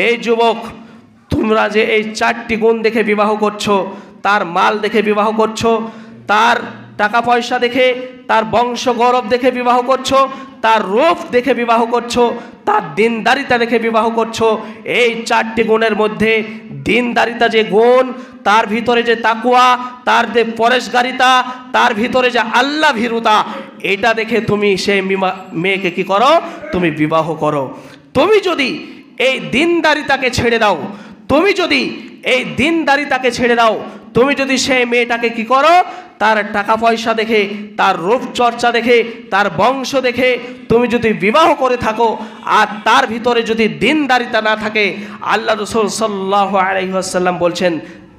এই যুবক, তোমরা যে এই 4টি গুণ দেখে বিবাহ করছো, তার মাল দেখে বিবাহ করছো, তার টাকা পয়সা দেখে, তার বংশ গৌরব দেখে বিবাহ করছো, তার রূপ দেখে বিবাহ করছো, তার দিনদারিতা দেখে বিবাহ করছো। এই 4টি গুণের মধ্যে দিনদারিতা যে গুণ, তার ভিতরে যে তাকওয়া, তার যে পরেশগারিতা, তার ভিতরে যে আল্লাহ ভীরুতা, এটা দেখে তুমি সেই মেয়েকে কি করো? তুমি বিবাহ করো। তুমি যদি এই দিনদারিতাকে ছেড়ে দাও, তুমি যদি এই দিনদারিতাকে ছেড়ে দাও, তুমি যদি সেই মেয়েটাকে কি করো? তার টাকা পয়সা দেখে, তার রূপচর্চা দেখে, তার বংশ দেখে তুমি যদি বিবাহ করে থাকো, আর তার ভিতরে যদি দিনদারিতা না থাকে, আল্লাহ রাসূল সাল্লাল্লাহু আলাইহি ওয়াসাল্লাম বলছেন,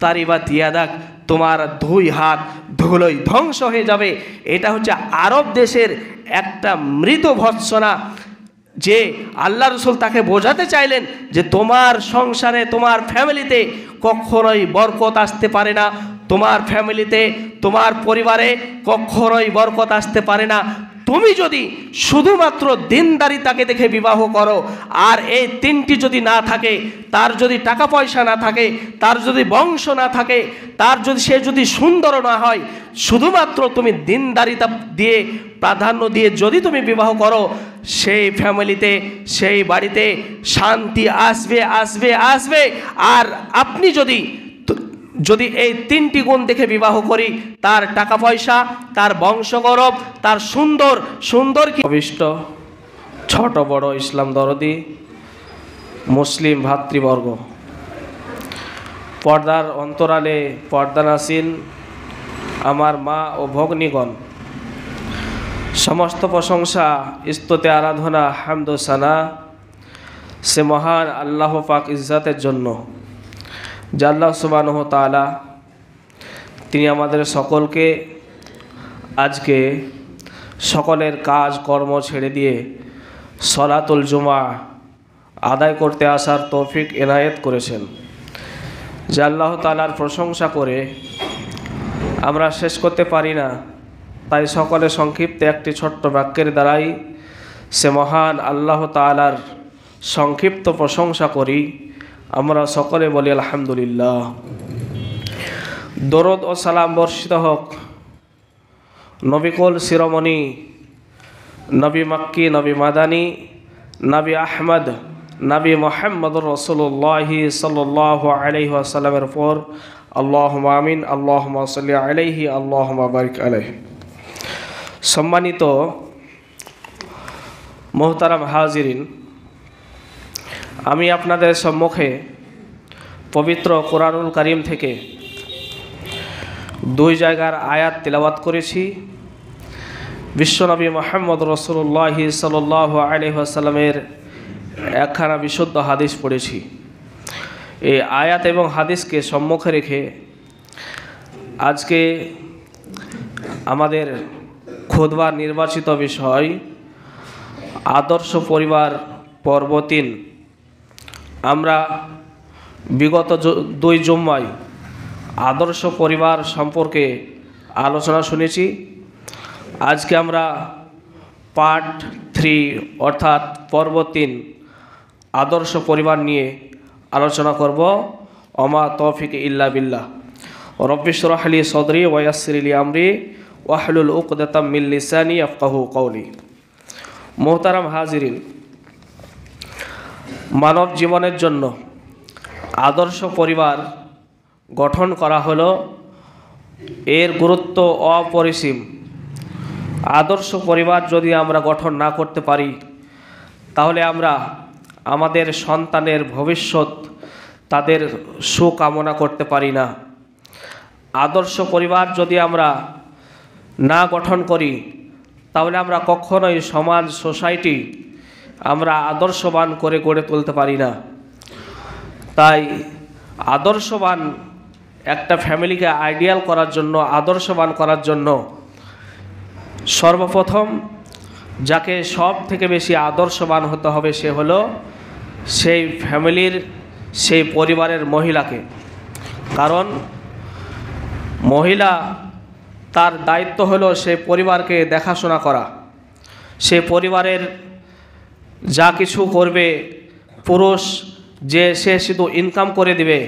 তারিবাত ইয়াদাক, তোমার 2 হাত ধুলোয় ধ্বংস হয়ে যাবে। এটা হচ্ছে আরব দেশের একটা মৃত ভৎসনা, যে আল্লাহ রসুল তাকে বোঝাতে চাইলেন যে তোমার সংসারে, তোমার ফ্যামিলিতে কখনোই বরকত আসতে পারে না, তোমার ফ্যামিলিতে, তোমার পরিবারে কখনোই বরকত আসতে পারে না। তুমি যদি শুধুমাত্র দিনদারিতাকে দেখে বিবাহ করো, আর এই 3টি যদি না থাকে, তার যদি টাকা পয়সা না থাকে, তার যদি বংশ না থাকে, তার যদি সে যদি সুন্দর না হয়, শুধুমাত্র তুমি দিনদারিতা দিয়ে প্রাধান্য দিয়ে যদি তুমি বিবাহ করো, সেই ফ্যামিলিতে, সেই বাড়িতে শান্তি আসবে আসবে আসবে। আর আপনি যদি এই 3টি গুণ দেখে বিবাহ করি, তার টাকা পয়সা, তার বংশ গৌরব, তার সুন্দর কি অভিষ্ট, ছোট বড় ইসলাম দরদি মুসলিম ভাতৃবর্গ, পর্দার অন্তরালে পর্দানাসীন আমার মা ও ভগ্নীগণ, সমস্ত প্রশংসা, স্তুতি, আরাধনা, হামদ ও সানা সে মহান আল্লাহ পাক ইজ্জতের জন্য, যে আল্লাহ সুবহানাহু ওয়া তাআলা তিনি আমাদের সকলকে আজকে সকলের কাজ কর্ম ছেড়ে দিয়ে সলাতুল জুমা আদায় করতে আসার তৌফিক এনায়েত করেছেন। যে আল্লাহ তাআলার প্রশংসা করে আমরা শেষ করতে পারি না, তাই সকলে সংক্ষিপ্ত একটি ছোট্ট বাক্যের দ্বারাই সে মহান আল্লাহ তাআলার সংক্ষিপ্ত প্রশংসা করি। আমরা সকলে বলি আলহামদুলিল্লাহ। দরুদ ও সালাম বর্ষিত হোক নবিকুল শিরোমণি, নবী মক্কি, নবী মাদানী, নবী আহমদ, নবী মুহাম্মদুর রাসূলুল্লাহ সাল্লাল্লাহু আলাইহি ওয়াসাল্লামের উপর। আল্লাহুম্মা আমিন, আল্লাহুম্মা সাল্লি আলাইহি, আল্লাহুম্মা বারিক আলাইহি। সম্মানিত মোহতারাম হাজিরিন, আমি আপনাদের সম্মুখে পবিত্র কোরআনুল কারীম থেকে 2 জায়গার আয়াত তিলাওয়াত করেছি। বিশ্বনবী মুহাম্মদ রাসূলুল্লাহ সাল্লাল্লাহু আলাইহি ওয়াসাল্লামের একখানা বিশুদ্ধ হাদিস পড়েছি। এই আয়াত এবং হাদিসকে সম্মুখে রেখে আজকে আমাদের খুতবার নির্বাচিত বিষয় আদর্শ পরিবার পর্ব 3। আমরা বিগত 2 জুম্মায় আদর্শ পরিবার সম্পর্কে আলোচনা শুনেছি। আজকে আমরা পার্ট 3 অর্থাৎ পর্ব 3 আদর্শ পরিবার নিয়ে আলোচনা করব। ওমা তৌফিক ইল্লা বিল্লাহ। রব্বি ইশরাহ লি সাদরি ওয়া ইয়াসসির লি আমরি ওয়াহলুল উকদাতাম মিন লিসানি ইয়াফকাহু কওলি। মোহতারাম হাজিরিন, মানব জীবনের জন্য আদর্শ পরিবার গঠন করা হলো, এর গুরুত্ব অপরিসীম। আদর্শ পরিবার যদি আমরা গঠন না করতে পারি, তাহলে আমরা আমাদের সন্তানের ভবিষ্যৎ, তাদের সুকামনা করতে পারি না। আদর্শ পরিবার যদি আমরা না গঠন করি, তাহলে আমরা কখনোই সমাজ, সোসাইটি আমরা আদর্শবান করে গড়ে তুলতে পারি না। তাই আদর্শবান একটা ফ্যামিলিকে আইডিয়াল করার জন্য, আদর্শবান করার জন্য সর্বপ্রথম যাকে সব থেকে বেশি আদর্শবান হতে হবে, সে হলো সেই ফ্যামিলির, সেই পরিবারের মহিলাকে। কারণ মহিলা, তার দায়িত্ব হলো সেই পরিবারকে দেখাশোনা করা। সে পরিবারের যা কিছু করবে পুরুষ যে সে শুধু ইনকাম করে দিবে,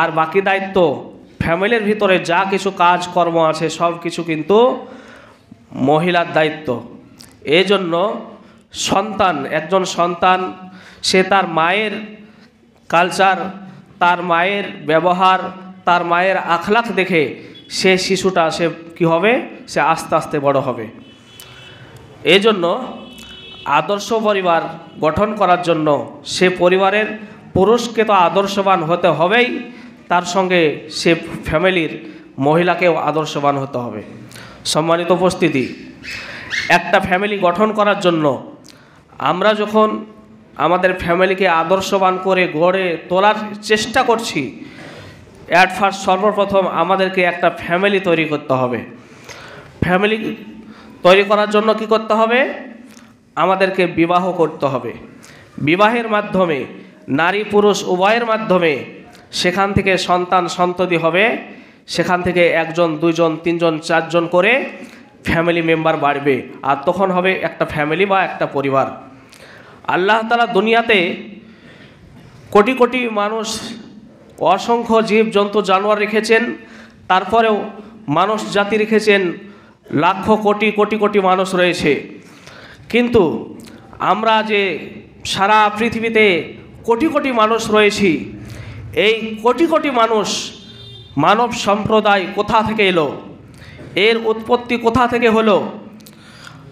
আর বাকি দায়িত্ব ফ্যামিলির ভিতরে যা কিছু কাজকর্ম আছে সব কিছু কিন্তু মহিলার দায়িত্ব। এই জন্য একজন সন্তান সে তার মায়ের কালচার, তার মায়ের ব্যবহার, তার মায়ের আখলাক দেখে সে শিশুটা সে কী হবে, সে আস্তে আস্তে বড় হবে। এই জন্য আদর্শ পরিবার গঠন করার জন্য সে পরিবারের পুরুষকে তো আদর্শবান হতে হবেই, তার সঙ্গে সে ফ্যামিলির মহিলাকেও আদর্শবান হতে হবে। সম্মানিত উপস্থিতি, একটা ফ্যামিলি গঠন করার জন্য আমরা যখন আমাদের ফ্যামিলিকে আদর্শবান করে গড়ে তোলার চেষ্টা করছি, অ্যাট ফার্স্ট সর্বপ্রথম আমাদেরকে একটা ফ্যামিলি তৈরি করতে হবে। ফ্যামিলি তৈরি করার জন্য কি করতে হবে? আমাদেরকে বিবাহ করতে হবে। বিবাহের মাধ্যমে নারী পুরুষ উভয়ের মাধ্যমে সেখান থেকে সন্তান সন্ততি হবে, সেখান থেকে একজন দুইজন তিনজন চারজন করে ফ্যামিলি মেম্বার বাড়বে, আর তখন হবে একটা ফ্যামিলি বা একটা পরিবার। আল্লাহ তাআলা দুনিয়াতে কোটি কোটি মানুষ, অসংখ্য জীব জন্তু জানোয়ার রেখেছেন, তারপরেও মানুষ জাতি রেখেছেন লাখ কোটি কোটি কোটি মানুষ রয়েছে। কিন্তু আমরা যে সারা পৃথিবীতে কোটি কোটি মানুষ রয়েছি, এই কোটি কোটি মানুষ, মানব সম্প্রদায় কোথা থেকে এলো, এর উৎপত্তি কোথা থেকে হলো?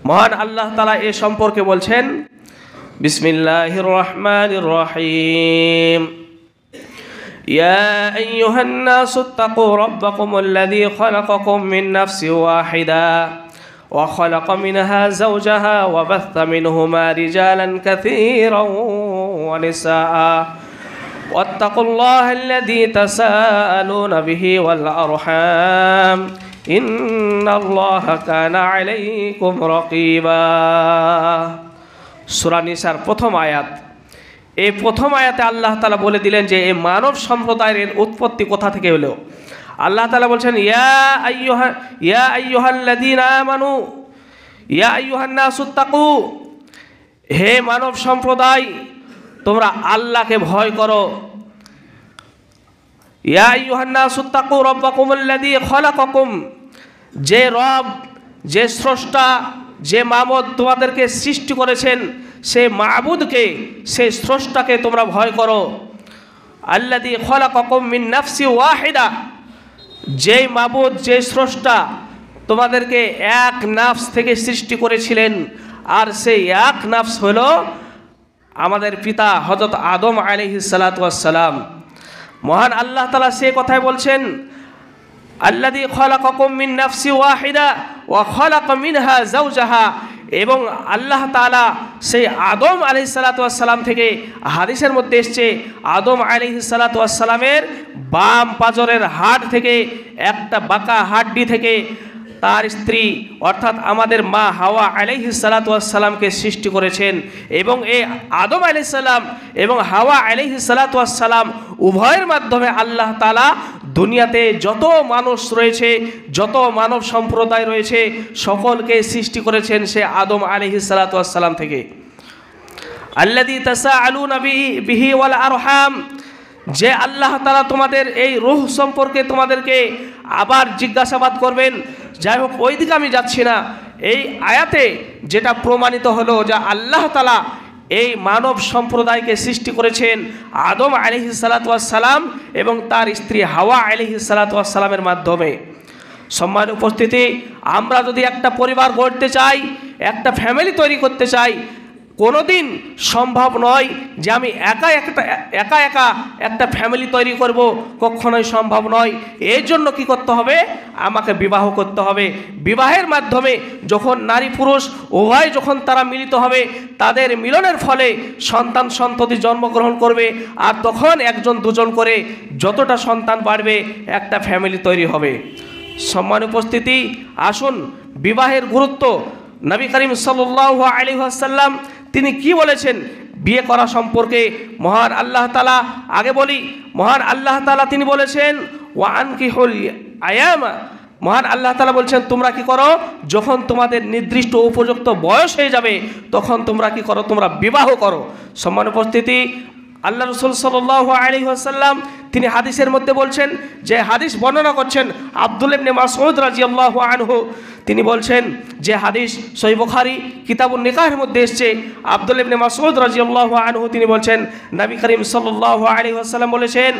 মহান আল্লাহ তাআলা এ সম্পর্কে বলছেন, বিসমিল্লাহির রহমানির রহিম, ইয়া আইয়ুহান নাসু তাকু রাব্বাকুমুল্লাযী খালাকাকুম মিন নাফসিন ওয়াহিদা ওয়া খালাকা মিনহা যাওজাহা ওয়া বাথা মিনহুমা রিজালান কাসীরান ওয়া নিসাআ ওয়াত্তাকুল্লাহা আল্লাযী তাসাআলুনা বিহি ওয়াল আরহাম ইন্নাল্লাহা কানা আলাইকুম রাকীবা। সূরা নিসার প্রথম আয়াত। এই প্রথম আয়াতে আল্লাহ তাআলা বলে দিলেন যে এই মানব সম্প্রদায়ের উৎপত্তি কোথা থেকে হলো। আল্লাহ তাআলা বলছেন, ইয়া আইয়ুহাল্লাযীনা আমানু ইয়া আইয়ুহান নাসু তাকু, হে মানব সম্প্রদায় তোমরা আল্লাহকে ভয় করো। ইয়া আইয়ুহান নাসু তাকু রাব্বাকুমুল্লাযী খালাকাকুম, যে রব, যে স্রষ্টা, যে মাবুদ তোমাদেরকে সৃষ্টি করেছেন, সে মাবুদকে, সে স্রষ্টাকে তোমরা ভয় করো। আল্লাযী খালাকাকুম মিন নাফসিন ওয়াহিদা, যে মাবুদ, যে স্রষ্টা তোমাদেরকে এক নাফস থেকে সৃষ্টি করেছিলেন, আর সেই এক নাফস হলো আমাদের পিতা হযরত আদম আলাইহিস সালাতু ওয়াস সালাম। মহান আল্লাহ তাআলা সে কথাই বলছেন, আল্লাযী খালাকাকুম মিন নাফসিন ওয়াহিদা ওয়া খালাকা মিনহা যাওজাহা, এবং আল্লাহ তাআলা সেই আদম আলাইহিস সালাতু ওয়াস সালাম থেকে, হাদিসের মধ্যে এসছে, আদম আলাইহিস সালাতু ওয়াস সালামের বাম পাজরের হাড় থেকে, একটা বাঁকা হাড্ডি থেকে তার স্ত্রী অর্থাৎ আমাদের মা হাওয়া আলাইহিস সালাতু ওয়াস সালামকে সৃষ্টি করেছেন। এবং এই আদম আলাইহিস সালাম এবং হাওয়া আলাইহিস সালাতু ওয়াস সালাম উভয়ের মাধ্যমে আল্লাহ তাআলা দুনিয়াতে যত মানুষ রয়েছে, যত মানব সম্প্রদায় রয়েছে, সকলকে সৃষ্টি করেছেন সে আদম আলাইহিস সালাতু ওয়াস সালাম থেকে। আল্লাযী তাসাআলুনা বিহি ওয়াল আরহাম, যে আল্লাহ তাআলা তোমাদের এই রূহ সম্পর্কে তোমাদেরকে আবার জিজ্ঞাসাবাদ করবেন। যাই হোক, ওই দিকে আমি যাচ্ছি না। এই আয়াতে যেটা প্রমাণিত হলো যে আল্লাহ তাআলা এই মানব সম্প্রদায়কে সৃষ্টি করেছেন আদম আলাইহিস সালাতু ওয়াস সালাম এবং তার স্ত্রী হাওয়া আলাইহিস সালাতু ওয়াস সালামের মাধ্যমে। সম্মানিত উপস্থিতি, আমরা যদি একটা পরিবার গড়তে চাই, একটা ফ্যামিলি তৈরি করতে চাই, কোনোদিন সম্ভব নয় যে আমি একা একটা ফ্যামিলি তৈরি করব, কখনোই সম্ভব নয়। এর জন্য কি করতে হবে? আমাকে বিবাহ করতে হবে। বিবাহের মাধ্যমে যখন নারী পুরুষ উভয় যখন তারা মিলিত হবে, তাদের মিলনের ফলে সন্তান সন্ততি জন্মগ্রহণ করবে, আর তখন একজন দুজন করে যতটা সন্তান বাড়বে একটা ফ্যামিলি তৈরি হবে। সম্মানিত উপস্থিতি, আসুন বিবাহের গুরুত্ব নবী করিম সাল্লাল্লাহু আলাইহি ওয়াসাল্লাম তিনি কি বলেছেন বিয়ে করা সম্পর্কে। মহান আল্লাহ তাআলা, আগে বলি, মহান আল্লাহ তাআলা তিনি বলেছেন ওয়া আনকিহুল আয়ামা, মহান আল্লাহ তাআলা বলছেন তোমরা কি করো, যখন তোমাদের নির্দিষ্ট উপযুক্ত বয়স হয়ে যাবে তখন তোমরা কি করো, তোমরা বিবাহ করো। সম্মানিত উপস্থিতি, আল্লাহ রাসূল সাল্লাল্লাহু আলাইহি ওয়াসাল্লাম তিনি হাদিসের মধ্যে বলছেন, যে হাদিস বর্ণনা করছেন আব্দুল্লাহ ইবনে মাসউদ রাদিয়াল্লাহু আনহু, তিনি বলছেন যে হাদিস সহিহ বুখারী কিতাবুন নিকাহের মধ্যে এসেছে। আব্দুল্লাহ ইবনে মাসউদ রাদিয়াল্লাহু আনহু তিনি বলছেন, নবী করিম সাল্লাল্লাহু আলাইহি ওয়াসাল্লাম বলেছেন,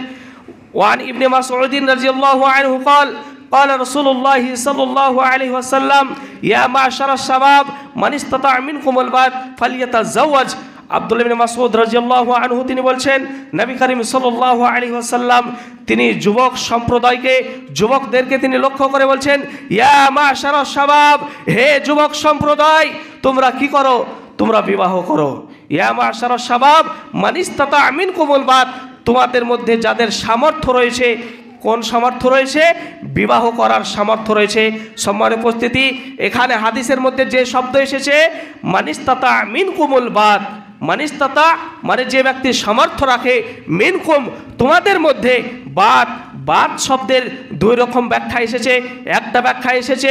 ওয়ান ইবনে মাসউদ রাদিয়াল্লাহু আনহু قال قال رسول الله صلى الله عليه وسلم يا معشر الشباب من استطاع منكم الباءة فليتزوج। আব্দুল্লাহ ইবনে মাসউদ রাদিয়াল্লাহু আনহু তিনি বলছেন, নবী করিম সাল্লাল্লাহু আলাইহি ওয়াসাল্লাম তিনি যুবক সম্প্রদায়কে, যুবকদেরকে তিনি লক্ষ্য করে বলছেন, ইয়া মাশারাশ শাবাব, হে যুবক সম্প্রদায়, তোমরা কি করো? তোমরা বিবাহ করো। ইয়া মাশারাশ শাবাব মান ইসতাতা মিনকুমুল বাত, তোমাদের মধ্যে যাদের সামর্থ্য রয়েছে, কোন সামর্থ্য রয়েছে? বিবাহ করার সামর্থ্য রয়েছে। সম্মানিত উপস্থিতি, এখানে হাদিসের মধ্যে যে শব্দ এসেছে মানিস্তাতা মিনকুমুল বাত, মানিস্তাতা মানে যে ব্যক্তি সামর্থ্য রাখে, মিনকুম তোমাদের মধ্যে, বাত বাত শব্দের দুই রকম ব্যাখ্যা এসেছে। একটা ব্যাখ্যা এসেছে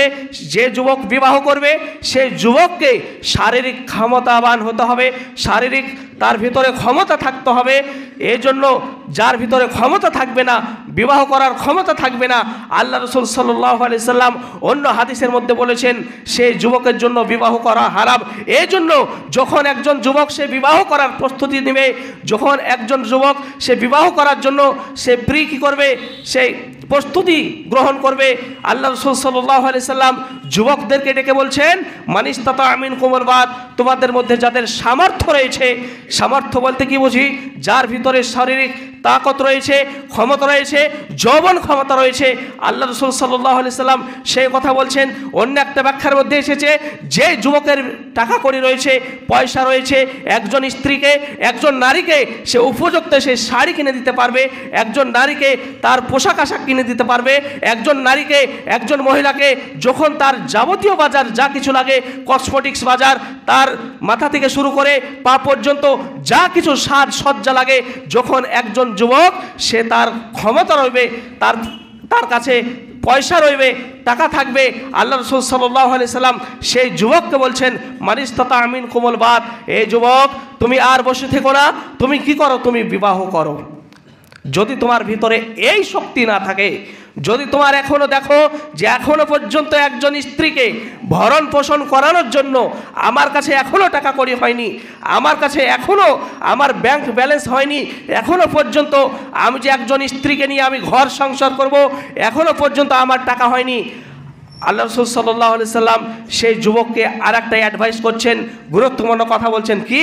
যে যুবক বিবাহ করবে সেই যুবককে শারীরিক ক্ষমতাবান হতে হবে, শারীরিক তার ভিতরে ক্ষমতা থাকতে হবে। এই জন্য যার ভিতরে ক্ষমতা থাকবে না, বিবাহ করার ক্ষমতা থাকবে না, আল্লাহ রাসূল সাল্লাল্লাহু আলাইহি সাল্লাম অন্য হাদিসের মধ্যে বলেছেন সেই যুবকের জন্য বিবাহ করা হারাম। এই জন্য যখন একজন যুবক সে বিবাহ করার প্রস্তুতি নেবে, যখন একজন যুবক সে বিবাহ করার জন্য সে কি করবে, সেই প্রস্তুতি গ্রহণ করবে, আল্লাহ রাসূল সাল্লাল্লাহু আলাইহি সাল্লাম যুবকদেরকে ডেকে বলছেন, মানিস্তাতা মিনকুমুল বাত, তোমাদের মধ্যে যাদের সামর্থ্য রয়েছে, সামর্থ্য বলতে কি বুঝি? যার ভিতরে শারীরিক তাকত রয়েছে, ক্ষমতা রয়েছে, যৌবন ক্ষমতা রয়েছে। আল্লাহ রাসূল সাল্লাল্লাহু আলাইহি সাল্লাম সেই কথা বলছেন। অন্য একটা ব্যাখ্যার মধ্যে এসেছে যে যুবকের টাকা কড়ি রয়েছে, পয়সা রয়েছে, একজন স্ত্রীকে, একজন নারীকে সে উপযুক্ত সে শাড়ি কিনে দিতে পারবে, একজন নারীকে তার পোশাক আশাক কিনে দিতে পারবে, একজন নারীকে, একজন মহিলাকে যখন তার যাবতীয় বাজার যা কিছু লাগে, কসমেটিক্স বাজার, তার মাথা থেকে শুরু করে পা পর্যন্ত যা কিছু সাজ সজ্জা লাগে, যখন একজন যুবক সে তার ক্ষমতা রইবে, তার কাছে পয়সা রইবে, টাকা থাকবে, আল্লাহ রাসূল সাল্লাল্লাহু আলাইহি সাল্লাম সেই যুবককে বলছেন, মানিস্তাতা মিনকুমুল বাত, এই যুবক তুমি আর বসে থেকো না, তুমি কি করো? তুমি বিবাহ করো। যদি তোমার ভিতরে এই শক্তি না থাকে, যদি তোমার এখনো দেখো যে এখনো পর্যন্ত একজন স্ত্রীকে ভরণ পোষণ করানোর জন্য আমার কাছে এখনো টাকা কড়ি হয়নি, আমার কাছে এখনো আমার ব্যাংক ব্যালেন্স হয়নি, এখনো পর্যন্ত আমি যে একজন স্ত্রীকে নিয়ে আমি ঘর সংসার করব, এখনো পর্যন্ত আমার টাকা হয়নি, আল্লাহ রাসূল সাল্লাল্লাহু আলাইহি সাল্লাম সেই যুবককে আর একটা অ্যাডভাইস করছেন, গুরুত্বপূর্ণ কথা বলছেন। কি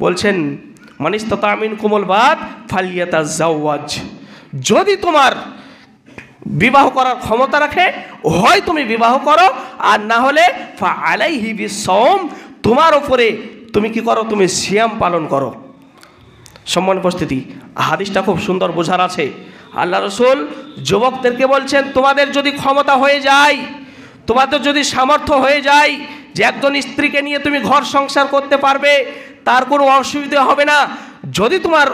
বলছেন? মানিস্তাতা মিনকুমুল বাত ফালিয়াতাজাওয়াজ, যদি তোমার বিবাহ করার ক্ষমতা রাখে হয় তুমি বিবাহ করো, আর না হলে ফাআলাইহি বিসওম, তোমার উপরে তুমি কি করো? তুমি সিয়াম পালন করো। সম্মানিত উপস্থিতি, হাদিসটা খুব সুন্দর বোঝার আছে। আল্লাহ রাসূল যুবকদেরকে বলছেন, তোমাদের যদি ক্ষমতা হয়ে যায়, তোমাদের যদি সামর্থ্য হয়ে যায় যে একজন স্ত্রীকে নিয়ে তুমি ঘর সংসার করতে পারবে, তার কোনো অসুবিধা হবে না, যদি তোমার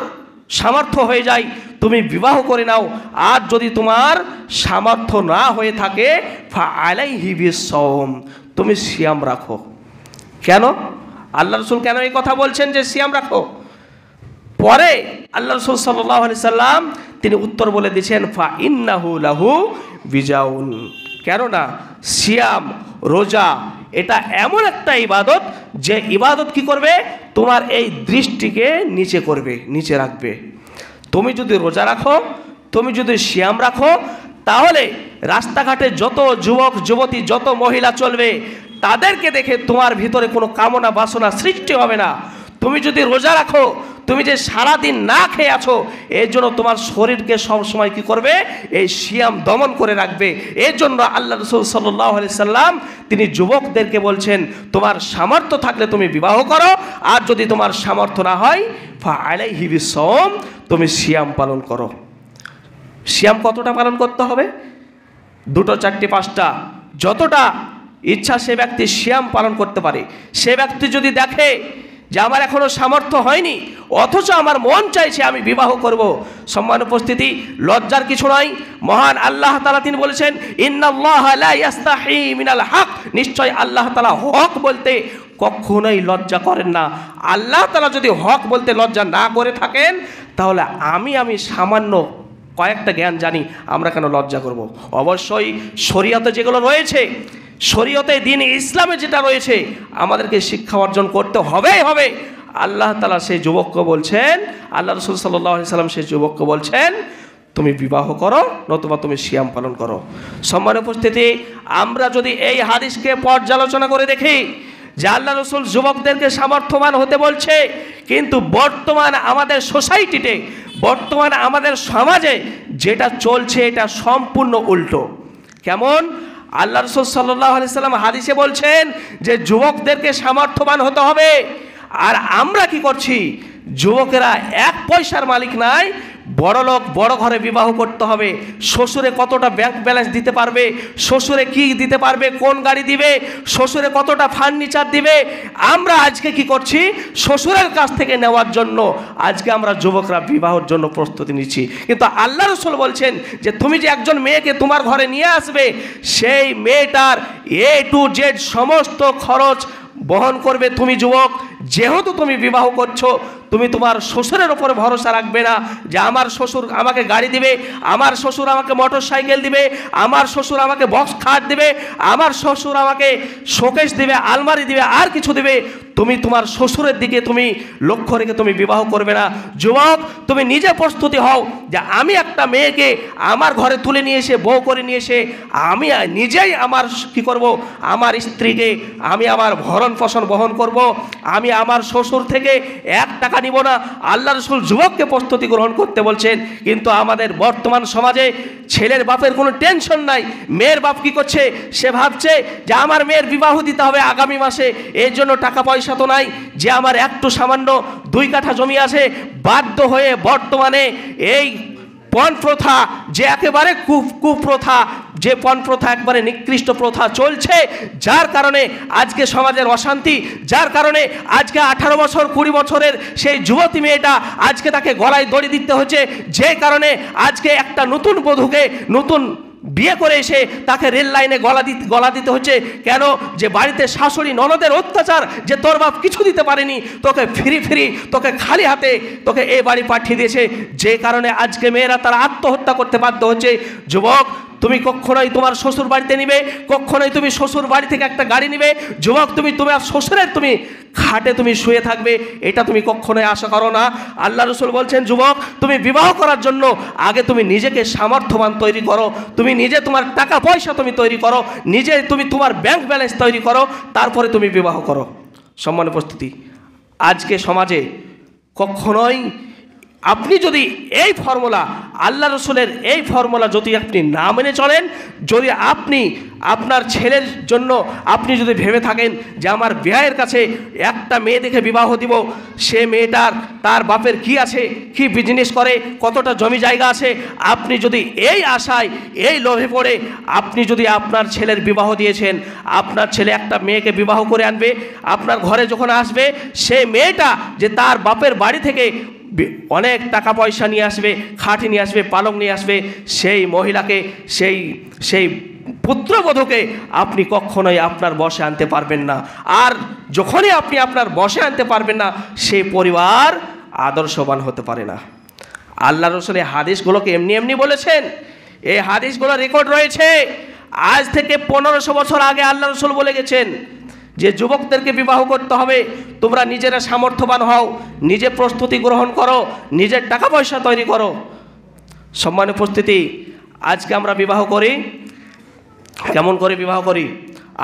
সামর্থ্য হয়ে যায় তুমি বিবাহ করে নাও। আর যদি তোমার সামর্থ্য না হয়ে থাকে ফাআলাইহি বিসওম, তুমি সিয়াম রাখো। কেন আল্লাহ রাসূল কেন এই কথা বলছেন যে সিয়াম রাখো? পরে আল্লাহ রাসূল সাল্লাল্লাহু আলাইহি সাল্লাম তিনি উত্তর বলে দিয়েছেন, ফা ইন্নাহু লাহু বিজাউন, কেননা সিয়াম রোজা এটা এমন একটা ইবাদত যে ইবাদত কি করবে? তোমার এই দৃষ্টিকে নিচে করবে, নিচে রাখবে। তুমি যদি রোজা রাখো, তুমি যদি সিয়াম রাখো, তাহলে রাস্তাঘাটে যত যুবক যুবতী, যত মহিলা চলবে, তাদেরকে দেখে তোমার ভিতরে কোনো কামনা বাসনা সৃষ্টি হবে না। তুমি যদি রোজা রাখো, তুমি যে সারাদিন না খেয়ে আছো, এর জন্য তোমার শরীরকে সবসময় কি করবে? এই সিয়াম দমন করে রাখবে। এর জন্য আল্লাহ রাসূল সাল্লাল্লাহু আলাইহি সাল্লাম তিনি যুবকদেরকে বলছেন, তোমার সামর্থ্য থাকলে তুমি বিবাহ করো, আর যদি তোমার সামর্থ্য না হয় ফাআলাইহি বিসওম, তুমি সিয়াম পালন করো। সিয়াম কতটা পালন করতে হবে? 2, 4, 5টা, যতটা ইচ্ছা সে ব্যক্তি সিয়াম পালন করতে পারে। সে ব্যক্তি যদি দেখে যে আমার এখনো সামর্থ্য হয়নি, অথচ আমার মন চাইছে আমি বিবাহ করব। সম্মানিত উপস্থিতি, লজ্জার কিছু নয়। মহান আল্লাহ তাআলা তিনি বলেছেন, ইন্নাল্লাহা লা ইয়াস্তাহি মিনাল হক, নিশ্চয় আল্লাহ তাআলা হক বলতে কখনোই লজ্জা করেন না। আল্লাহ তাআলা যদি হক বলতে লজ্জা না করে থাকেন, তাহলে আমি সামান্য কয়েকটা জ্ঞান জানি, আমরা কেন লজ্জা করব? অবশ্যই শরীয়তে যেগুলো রয়েছে, শরীয়তে দিন ইসলামে যেটা রয়েছে, আমাদেরকে শিক্ষা অর্জন করতে হবে। আল্লাহ তাআলা সেই যুবককে বলছেন, আল্লাহ রাসূল সাল্লাল্লাহু আলাইহি সাল্লাম সেই যুবককে বলছেন, তুমি বিবাহ করো, নতুবা তুমি সিয়াম পালন করো। সম্মানিত উপস্থিতি, আমরা যদি এই হাদিসকে পর্যালোচনা করে দেখি যে আল্লাহ রাসূল যুবকদেরকে সামর্থ্যবান হতে বলছে, কিন্তু বর্তমান আমাদের সোসাইটিতে, বর্তমান আমাদের সমাজে যেটা চলছে এটা সম্পূর্ণ উল্টো। কেমন? আল্লাহ রাসূল সাল্লাল্লাহু আলাইহি সাল্লাম হাদিসে বলছেন যে যুবকদেরকে সামর্থ্যবান হতে হবে, আর আমরা কি করছি? যুবকেরা এক পয়সার মালিক নাই, বড় লোক বড় ঘরে বিবাহ করতে হবে। শ্বশুরে কতটা ব্যাংক ব্যালেন্স দিতে পারবে, শ্বশুরে কি দিতে পারবে, কোন গাড়ি দিবে, শ্বশুরে কতটা ফার্নিচার দিবে, আমরা আজকে কি করছি? শ্বশুরের কাছ থেকে নেওয়ার জন্য আজকে আমরা যুবকরা বিবাহের জন্য প্রস্তুতি নিচ্ছি। কিন্তু আল্লাহ রাসূল বলছেন যে তুমি যে একজন মেয়েকে তোমার ঘরে নিয়ে আসবে, সেই মেয়েটার A to Z সমস্ত খরচ বহন করবে তুমি যুবক। যেহেতু তুমি বিবাহ করছো, তুমি তোমার শ্বশুরের ওপরে ভরসা রাখবে না যে আমার শ্বশুর আমাকে গাড়ি দিবে, আমার শ্বশুর আমাকে মোটর সাইকেল দিবে, আমার শ্বশুর আমাকে বক্স খাট দিবে, আমার শ্বশুর আমাকে শোকেস দিবে, আলমারি দিবে, আর কিছু দিবে। তুমি তোমার শ্বশুরের দিকে তুমি লক্ষ্য রেখে তুমি বিবাহ করবে না। যুবক, তুমি নিজে প্রস্তুতি হও যে আমি একটা মেয়েকে আমার ঘরে তুলে নিয়ে এসে, বউ করে নিয়ে এসে আমি নিজেই আমার কি করব, আমার স্ত্রীকে আমি আমার ভরণ পোষণ বহন করব, আমি আমার শ্বশুর থেকে 1 টাকা নিব না। আল্লাহ রাসূল যুবককে প্রস্তুতি গ্রহণ করতে বলছেন। কিন্তু আমাদের বর্তমান সমাজে ছেলের বাপের কোনো টেনশন নাই। মেয়ের বাপ কি করছে? সে ভাবছে যে আমার মেয়ের বিবাহ দিতে হবে আগামী মাসে, এর জন্য টাকা পয়সা তো নাই, যে আমার একটু সামান্য 2 কাঠা জমি আছে। বাধ্য হয়ে বর্তমানে এই পণ প্রথা, যে একেবারে কুপ্রথা, যে পণ প্রথা একবারে নিকৃষ্ট প্রথা চলছে, যার কারণে আজকে সমাজের অশান্তি, যার কারণে আজকে 18 বছর 20 বছরের সেই যুবতী মেয়েটা আজকে তাকে গলায় দড়ি দিতে হচ্ছে, যে কারণে আজকে একটা নতুন বধূকে নতুন বিয়ে করে এসে তাকে রেল লাইনে গলা দিতে হচ্ছে। কেন? যে বাড়িতে শাশুড়ি ননদের অত্যাচার, যে তোর বাপ কিছু দিতে পারেনি, তোকে ফিরি তোকে খালি হাতে তোকে এই বাড়ি পাঠিয়ে দিয়েছে, যে কারণে আজকে মেয়েরা তারা আত্মহত্যা করতে বাধ্য হচ্ছে। যুবক, তুমি কখনোই তোমার শ্বশুর বাড়িতে নিবে, কখনোই তুমি শ্বশুর বাড়ি থেকে একটা গাড়ি নিবে, যুবক তুমি তোমার শ্বশুরের তুমি খাটে তুমি শুয়ে থাকবে, এটা তুমি কখনোই আশা করো না। আল্লাহ রাসূল বলছেন, যুবক তুমি বিবাহ করার জন্য আগে তুমি নিজেকে সামর্থ্যবান তৈরি করো, তুমি নিজে তোমার টাকা পয়সা তুমি তৈরি করো, নিজে তুমি তোমার ব্যাংক ব্যালেন্স তৈরি করো, তারপরে তুমি বিবাহ করো। সম্মানিত উপস্থিতি, আজকে সমাজে কখনোই আপনি যদি এই ফর্মুলা, আল্লাহ রসুলের এই ফর্মুলা যদি আপনি না মেনে চলেন, যদি আপনি আপনার ছেলের জন্য আপনি যদি ভেবে থাকেন যে আমার বিয়ের কাছে একটা মেয়ে দেখে বিবাহ দিব, সে মেয়েটার তার বাপের কি আছে, কি বিজনেস করে, কতটা জমি জায়গা আছে, আপনি যদি এই আশায় এই লোভে পড়ে আপনি যদি আপনার ছেলের বিবাহ দিয়েছেন, আপনার ছেলে একটা মেয়েকে বিবাহ করে আনবে, আপনার ঘরে যখন আসবে সেই মেয়েটা যে তার বাপের বাড়ি থেকে অনেক টাকা পয়সা নিয়ে আসবে, খাট নিয়ে আসবে, পালং নিয়ে আসবে, সেই মহিলাকে সেই পুত্রবধূকে আপনি কখনোই আপনার বশে আনতে পারবেন না। আর যখনই আপনি আপনার বশে আনতে পারবেন না, সেই পরিবার আদর্শবান হতে পারে না। আল্লাহ রসুল এই হাদিসগুলোকে এমনি বলেছেন, এই হাদিসগুলো রেকর্ড রয়েছে। আজ থেকে 1500 বছর আগে আল্লাহ রসুল বলে গেছেন যে যুবকদেরকে বিবাহ করতে হবে, তোমরা নিজেরা সামর্থ্যবান হও, নিজে প্রস্তুতি গ্রহণ করো, নিজের টাকা পয়সা তৈরি করো। সম্মানিত উপস্থিতি, আজকে আমরা বিবাহ করি, কেমন করে বিবাহ করি?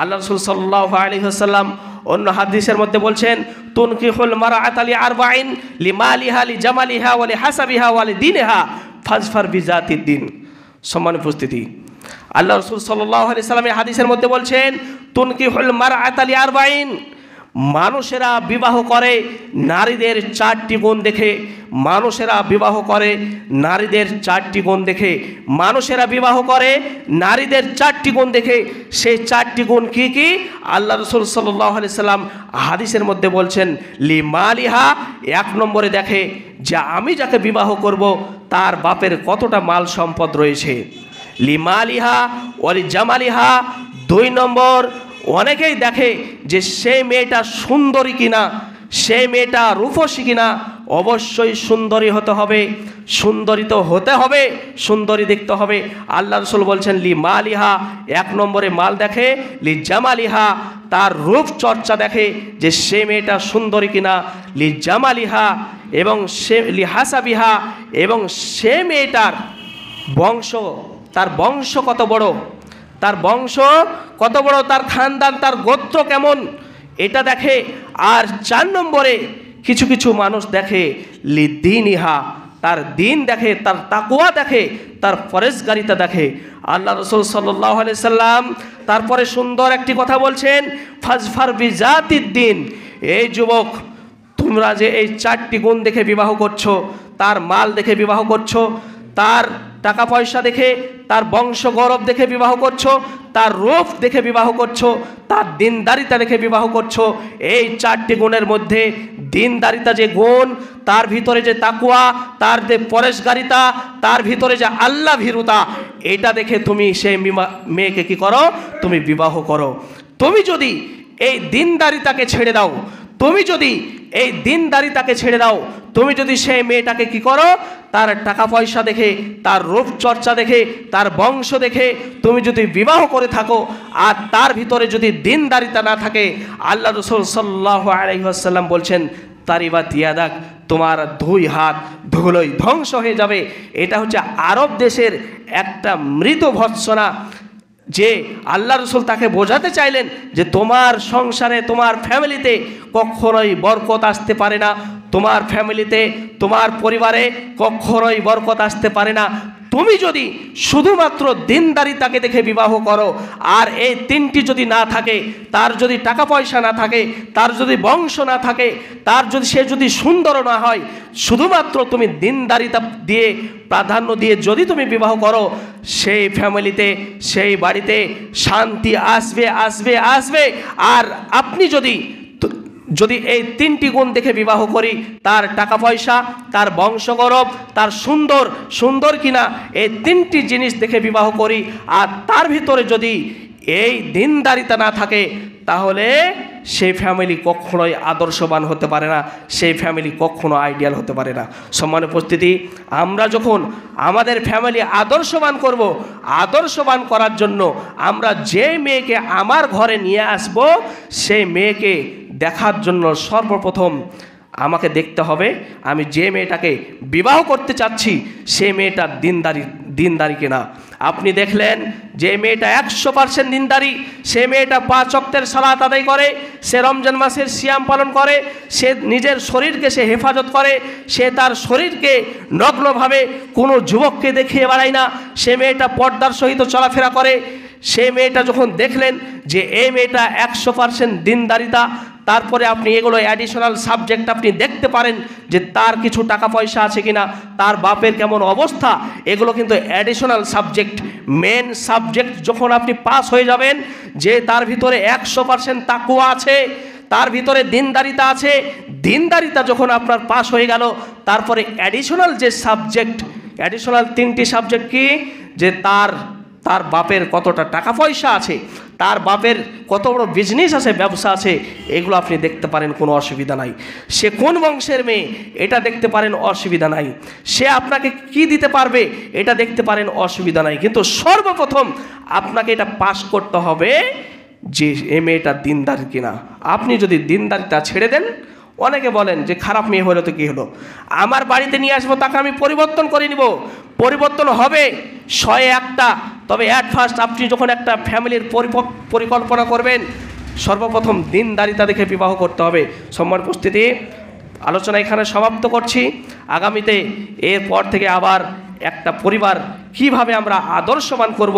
আল্লাহ রাসূল সাল্লাল্লাহু আলাইহি ওয়াসাল্লাম অন্য হাদিসের মধ্যে বলছেন, তুনকিহুল মারআতা লিআরবাইন লিমালিহা লিজামালিহা ওয়া লিহাসাবিহা ওয়া লিদিনহা ফাজফার বিজাতিদ দিন। সম্মানিত উপস্থিতি, আল্লাহ রাসূল সাল্লাল্লাহু আলাইহি ওয়াসাল্লাম এই হাদিসের মধ্যে বলছেন, তুনকিহুল মারআতা লিআরবাইন, মানুষেরা বিবাহ করে নারীদের 4টি গুণ দেখে। মানুষেরা বিবাহ করে নারীদের 4টি গুণ দেখে। মানুষেরা বিবাহ করে নারীদের 4টি গুণ দেখে। সেই 4টি গুণ কি কি? আল্লাহ রাসূল সাল্লাল্লাহু আলাইহি সাল্লাম হাদিসের মধ্যে বলছেন, লিমালিহা, 1 নম্বরে দেখে যে আমি যাকে বিবাহ করব তার বাপের কতটা মাল সম্পদ রয়েছে। লিমালিহা ওয়ালি জামালিহা। 2 নম্বর, অনেকেই দেখে যে সেই মেয়েটা সুন্দরী কিনা, সেই মেয়েটা রূপসী কিনা। অবশ্যই সুন্দরী হতে হবে, সুন্দরী তো হতে হবে, সুন্দরী দেখতে হবে। আল্লাহ রাসূল বলছেন লি মালিহা, 1 নম্বরে মাল দেখে। লি জামালিহা, তার রূপ চর্চা দেখে যে সে মেয়েটা সুন্দরী কিনা। লি জামালিহা, এবং সে লি হাসাবিহা, এবং সে মেয়েটার বংশ, তার বংশ কত বড়, তার বংশ কত বড়, তার খানদান, তার গোত্র কেমন, এটা দেখে। আর 4 নম্বরে কিছু কিছু মানুষ দেখে লিদ্দিনিহা, তার দিন দেখে, তার তাকওয়া দেখে, তার পরেশগারিতা দেখে। আল্লাহ রাসূল সাল্লাল্লাহু আলাইহি সাল্লাম তারপরে সুন্দর একটি কথা বলছেন, ফাজফার বিজাতিদ্দিন। এই যুবক, তোমরা যে এই 4টি গুণ দেখে বিবাহ করছো, তার মাল দেখে বিবাহ করছো, তার টাকা পয়সা দেখে, তার বংশ গৌরব দেখে বিবাহ করছো, তার রূপ দেখে বিবাহ করছো, তার দিনদারিতা দেখে বিবাহ করছো। এই 4টি গুণের মধ্যে দিনদারিতা যে গুণ, তার ভিতরে যে তাকওয়া, তার যে পরেশগারিতা, তার ভিতরে যে আল্লাহ ভীরুতা, এটা দেখে তুমি সেই মেয়েকে কি করো? তুমি বিবাহ করো। তুমি যদি এই দিনদারিতাকে ছেড়ে দাও, তুমি যদি এই দিনদারিতাকে ছেড়ে দাও, তুমি যদি সেই মেয়েটাকে কি করো? তার টাকা পয়সা দেখে, তার রূপচর্চা দেখে, তার বংশ দেখে তুমি যদি বিবাহ করে থাকো, আর তার ভিতরে যদি দিনদারিতা না থাকে, আল্লাহ রাসূল সাল্লাল্লাহু আলাইহি ওয়াসাল্লাম বলছেন তারিবাত ইয়াদাক, তোমার 2 হাত ধুলোয় ধ্বংস হয়ে যাবে। এটা হচ্ছে আরব দেশের একটা মৃত ভৎসনা, যে আল্লাহ রাসূল তাকে বোঝাতে চাইলেন যে তোমার সংসারে, তোমার ফ্যামিলিতে কখনোই বরকত আসতে পারে না, তোমার ফ্যামিলিতে, তোমার পরিবারে কখনোই বরকত আসতে পারে না। তুমি যদি শুধুমাত্র দিনদারিতাকে দেখে বিবাহ করো, আর এই 3টি যদি না থাকে, তার যদি টাকা পয়সা না থাকে, তার যদি বংশ না থাকে, তার যদি সে যদি সুন্দর না হয়, শুধুমাত্র তুমি দিনদারিতা দিয়ে প্রাধান্য দিয়ে যদি তুমি বিবাহ করো, সেই ফ্যামিলিতে, সেই বাড়িতে শান্তি আসবে, আসবে, আসবে। আর আপনি যদি এই 3টি গুণ দেখে বিবাহ করি, তার টাকা পয়সা, তার বংশ গৌরব, তার সুন্দর কিনা, এই 3টি জিনিস দেখে বিবাহ করি, আর তার ভিতরে যদি এই দিনদারিতা না থাকে, তাহলে সেই ফ্যামিলি কখনোই আদর্শবান হতে পারে না, সেই ফ্যামিলি কখনো আইডিয়াল হতে পারে না। সম্মানিত উপস্থিতি, আমরা যখন আমাদের ফ্যামিলি আদর্শবান করব, আদর্শবান করার জন্য আমরা যে মেয়েকে আমার ঘরে নিয়ে আসব, সেই মেয়েকে দেখার জন্য সর্বপ্রথম আমাকে দেখতে হবে আমি যে মেয়েটাকে বিবাহ করতে চাচ্ছি সেই মেয়েটা দিনদারি কিনা। আপনি দেখলেন যে মেয়েটা 100% দিনদারি, সে মেয়েটা 5 ওয়াক্তের সালাত আদায় করে, সে রমজান মাসের সিয়াম পালন করে, সে নিজের শরীরকে সে হেফাজত করে, সে তার শরীরকে নগ্নভাবে কোনো যুবককে দেখিয়ে বেড়ায় না, সে মেয়েটা পর্দার সহিত চলাফেরা করে। সেই মেয়েটা যখন দেখলেন যে এই মেয়েটা 100% দিনদারিতা, তারপরে আপনি এগুলো অ্যাডিশনাল সাবজেক্ট আপনি দেখতে পারেন যে তার কিছু টাকা পয়সা আছে কিনা, তার বাপের কেমন অবস্থা, এগুলো কিন্তু অ্যাডিশনাল সাবজেক্ট। মেন সাবজেক্ট যখন আপনি পাস হয়ে যাবেন যে তার ভিতরে 100% তাকওয়া আছে, তার ভিতরে দিনদারিতা আছে, দিনদারিতা যখন আপনার পাস হয়ে গেল, তারপরে অ্যাডিশনাল যে সাবজেক্ট, অ্যাডিশনাল 3টি সাবজেক্ট কি, যে তার বাপের কতটা টাকা পয়সা আছে, তার বাপের কত বড় বিজনেস আছে, ব্যবসা আছে, এগুলো আপনি দেখতে পারেন, কোনো অসুবিধা নাই। সে কোন বংশের মেয়ে এটা দেখতে পারেন, অসুবিধা নাই। সে আপনাকে কি দিতে পারবে এটা দেখতে পারেন, অসুবিধা নাই। কিন্তু সর্বপ্রথম আপনাকে এটা পাস করতে হবে যে এ মেয়েটা দিনদার কিনা। আপনি যদি দিনদারিতা ছেড়ে দেন, অনেকে বলেন যে খারাপ মেয়ে হলো তো কি হলো, আমার বাড়িতে নিয়ে আসবো, তাকে আমি পরিবর্তন করে নিব। পরিবর্তন হবে 101টা, তবে অ্যাট ফার্স্ট আপনি যখন একটা ফ্যামিলির পরিকল্পনা করবেন, সর্বপ্রথম দিনদারিতা দেখে বিবাহ করতে হবে। সম্মান উপস্থিতি, আলোচনা এখানে সমাপ্ত করছি। আগামীতে এরপর থেকে আবার একটা পরিবার কিভাবে আমরা আদর্শবান করব,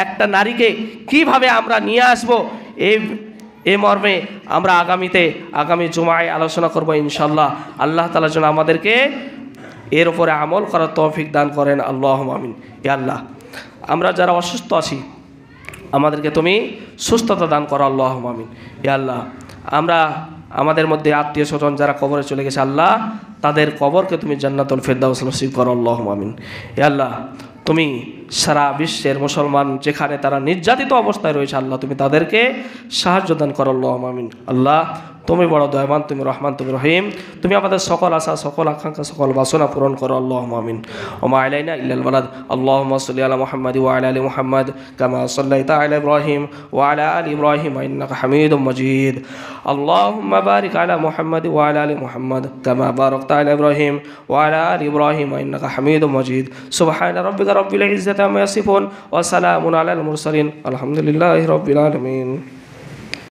একটা নারীকে কিভাবে আমরা নিয়ে আসব, এই মর্মে আমরা আগামী জুমায় আলোচনা করব ইনশাল্লাহ। আল্লাহ তাআলা যেন আমাদেরকে এর উপরে আমল করার তৌফিক দান করেন। আল্লাহুম্মা আমিন। ইয়া আল্লাহ, আমরা যারা অসুস্থ আছি আমাদেরকে তুমি সুস্থতা দান করো। আল্লাহুম্মা আমিন। ইয়া আল্লাহ, আমরা আমাদের মধ্যে আত্মীয় স্বজন যারা কবরে চলে গেছে আল্লাহ, তাদের কবরকে তুমি জান্নাতুল ফেরদাউস নসিব করো। আল্লাহুম্মা আমিন। ইয়া আল্লাহ, তুমি সারা বিশ্বের মুসলমান যেখানে তারা নির্যাতিত অবস্থায় রয়েছে আল্লাহ, তুমি তাদেরকে সাহায্য দান করো। আল্লাহুম্মা আমিন। আল্লাহ, তুমি বড় দয়াবান, তুমি রহমান, তুমি রহিম, তুমি আমাদের সকল আশা, সকল আকাঙ্ক্ষা, সকল বাসনা পূরণ করো। আল্লাহুম্মা আমিন। ওয়া মা আলাইনা ইল্লাল বালাগ। আল্লাহুম্মা সাল্লি আলা মুহাম্মাদ ওয়া আলা আলি মুহাম্মাদ কামা সাল্লাইতা আলা ইব্রাহিম ওয়া আলা আলি ইব্রাহিম ইন্নাকা হামিদুম মাজিদ। আল্লাহুম্মা বারিক আলা মুহাম্মাদ ওয়া আলা আলি মুহাম্মাদ কামা বারাকতা আলা ইব্রাহিম ওয়া আলা আলি ইব্রাহিম ইন্নাকা হামিদুম মাজিদ। সুবহানা রাব্বিকা রাব্বিল ইজ্জাতি আম্মা ইয়াসিফুন ওয়া সালামুন আলাল মুরসালিন আলহামদুলিল্লাহি রাব্বিল আলামিন।